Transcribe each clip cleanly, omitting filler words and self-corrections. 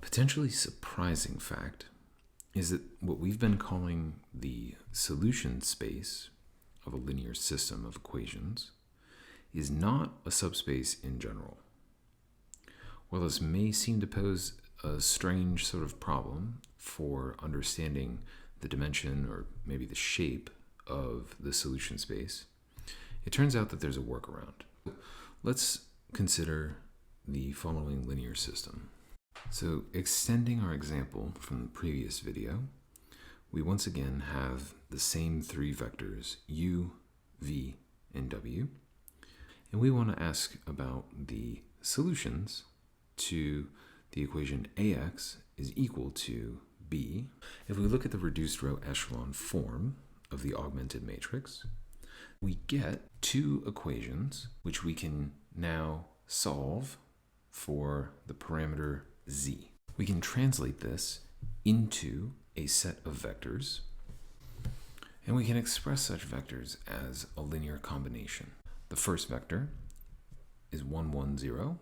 potentially surprising fact is that what we've been calling the solution space of a linear system of equations is not a subspace in general. While this may seem to pose a strange sort of problem for understanding the dimension or maybe the shape of the solution space, it turns out that there's a workaround. Let's consider the following linear system. So extending our example from the previous video, we once again have the same three vectors, u, v, and w, and we want to ask about the solutions to the equation ax is equal to b. If we look at the reduced row echelon form of the augmented matrix, we get two equations which we can now solve for the parameter z. We can translate this into a set of vectors, and we can express such vectors as a linear combination. The first vector is 1, 1, 0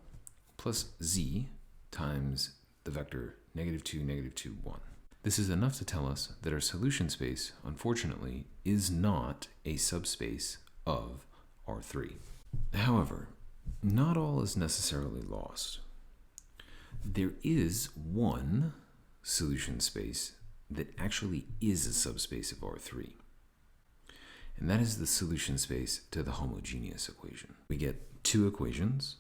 plus z times the vector -2, -2, 1. This is enough to tell us that our solution space, unfortunately, is not a subspace of R3. However, not all is necessarily lost. There is one solution space that actually is a subspace of R3, and that is the solution space to the homogeneous equation. We get two equations,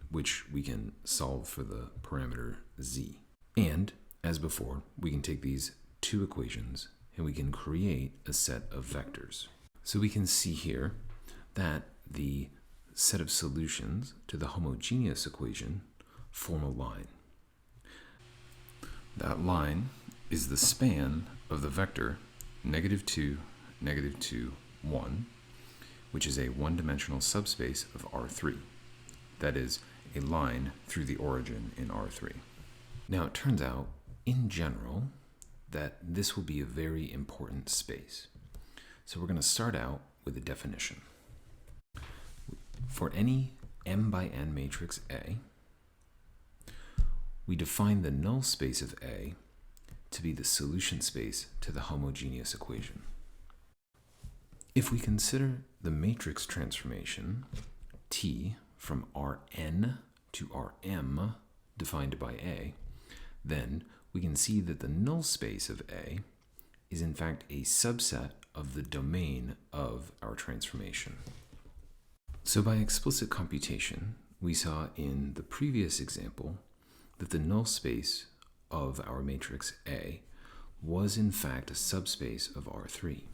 which we can solve for the parameter z. And, as before, we can take these two equations and we can create a set of vectors. So we can see here that the set of solutions to the homogeneous equation form a line. That line is the span of the vector -2, -2, 1, which is a one-dimensional subspace of R3. That is, a line through the origin in R3. Now, it turns out, in general, that this will be a very important space. So we're going to start out with a definition. For any m by n matrix A, we define the null space of A to be the solution space to the homogeneous equation. If we consider the matrix transformation T from Rn to Rm defined by A, then we can see that the null space of A is in fact a subset of the domain of our transformation. So by explicit computation, we saw in the previous example that the null space of our matrix A was in fact a subspace of R3.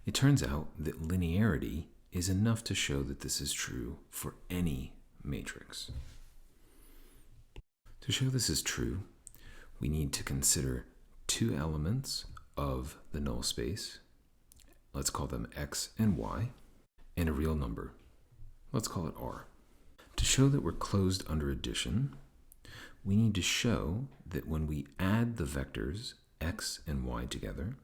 It turns out that linearity is enough to show that this is true for any matrix. To show this is true, we need to consider two elements of the null space. Let's call them x and y, and a real number. Let's call it r. To show that we're closed under addition, we need to show that when we add the vectors x and y together,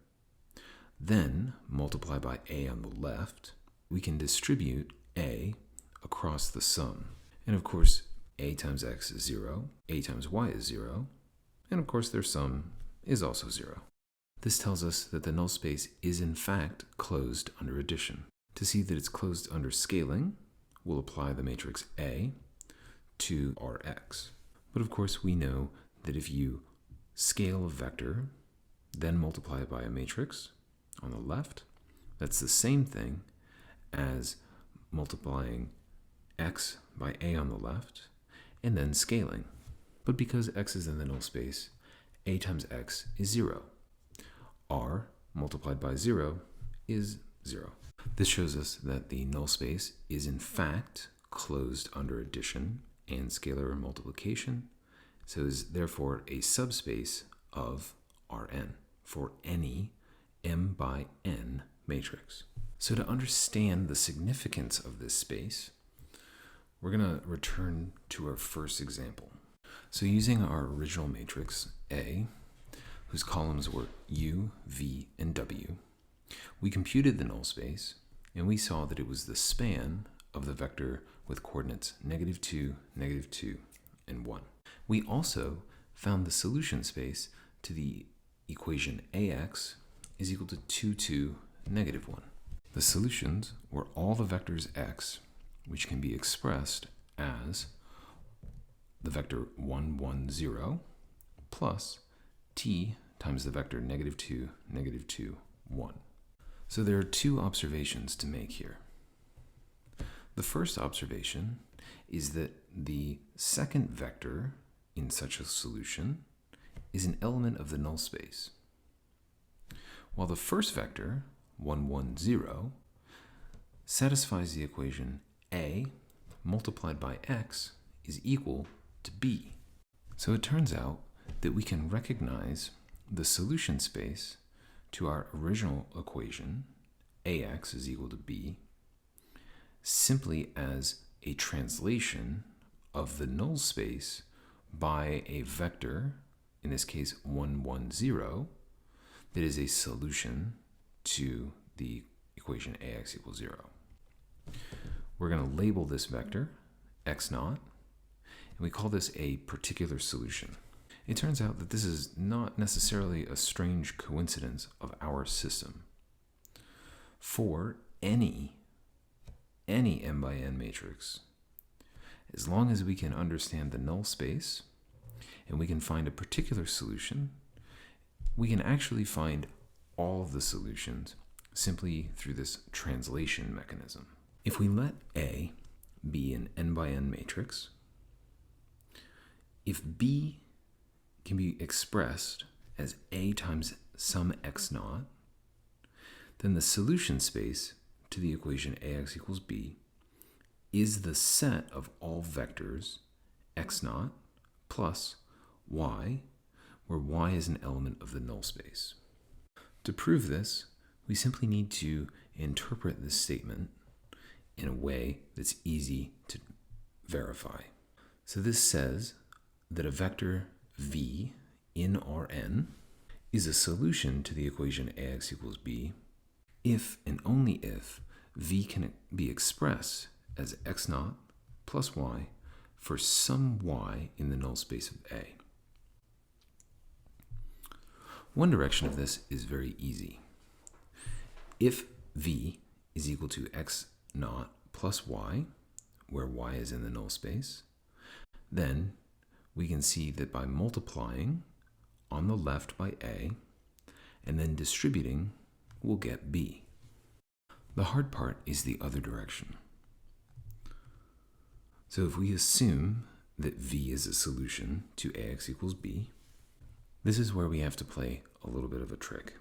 then multiply by a on the left, we can distribute a across the sum. And of course, a times x is 0, a times y is 0, and of course their sum is also 0. This tells us that the null space is in fact closed under addition. To see that it's closed under scaling, we'll apply the matrix A to Rx. But of course we know that if you scale a vector, then multiply it by a matrix on the left, that's the same thing as multiplying x by a on the left and then scaling. But because x is in the null space, a times x is 0. R multiplied by 0 is 0. This shows us that the null space is in fact closed under addition and scalar multiplication, so is therefore a subspace of Rn for any m by n matrix. So to understand the significance of this space, we're going to return to our first example. So using our original matrix A, whose columns were u, v, and w, we computed the null space, and we saw that it was the span of the vector with coordinates -2, -2, and 1. We also found the solution space to the equation ax is equal to 2, 2, -1. The solutions were all the vectors x, which can be expressed as the vector 1, 1, 0, plus t times the vector -2, -2, 1. So there are two observations to make here. The first observation is that the second vector in such a solution is an element of the null space, while the first vector, 1, 1, 0, satisfies the equation a multiplied by x is equal to b. So it turns out that we can recognize the solution space to our original equation, ax is equal to b, simply as a translation of the null space by a vector, in this case 1, 1, 0, that is a solution to the equation ax equals 0. We're going to label this vector x naught, and we call this a particular solution. It turns out that this is not necessarily a strange coincidence of our system. For any m by n matrix, as long as we can understand the null space and we can find a particular solution, we can actually find all of the solutions simply through this translation mechanism. If we let A be an n by n matrix, if B can be expressed as A times some x naught, then the solution space to the equation ax equals b is the set of all vectors x naught plus y, where y is an element of the null space. To prove this, we simply need to interpret this statement in a way that's easy to verify. So this says that a vector v in Rn is a solution to the equation ax equals b if and only if v can be expressed as x naught plus y for some y in the null space of A. One direction of this is very easy. If v is equal to x naught plus y, where y is in the null space, then we can see that by multiplying on the left by A and then distributing, we'll get b. The hard part is the other direction. So if we assume that v is a solution to ax equals b, this is where we have to play a little bit of a trick.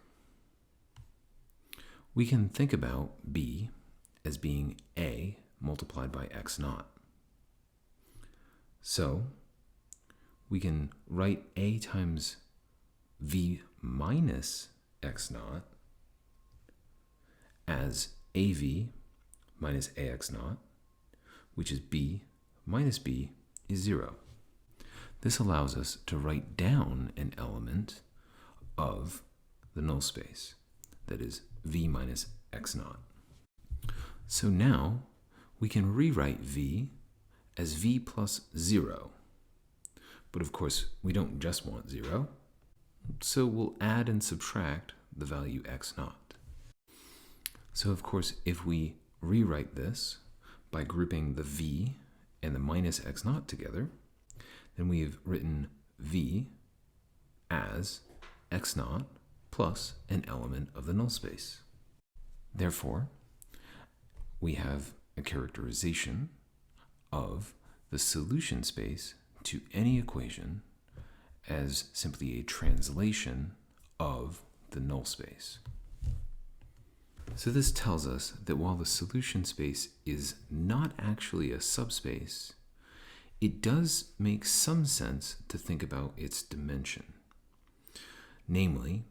We can think about b as being a multiplied by x naught. So we can write a times v minus x naught as av minus ax naught, which is b minus b is 0. This allows us to write down an element of the null space, that is v minus x naught. So now we can rewrite v as v plus 0. But of course, we don't just want 0, so we'll add and subtract the value x naught. So of course, if we rewrite this by grouping the v and the minus x naught together, then we've written v as x naught plus an element of the null space. Therefore, we have a characterization of the solution space to any equation as simply a translation of the null space. So this tells us that while the solution space is not actually a subspace, it does make some sense to think about its dimension. Namely,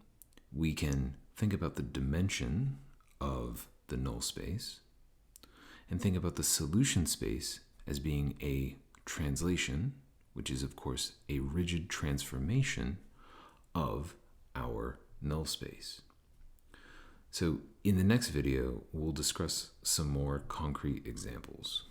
we can think about the dimension of the null space and think about the solution space as being a translation, which is of course a rigid transformation of our null space. So in the next video, we'll discuss some more concrete examples.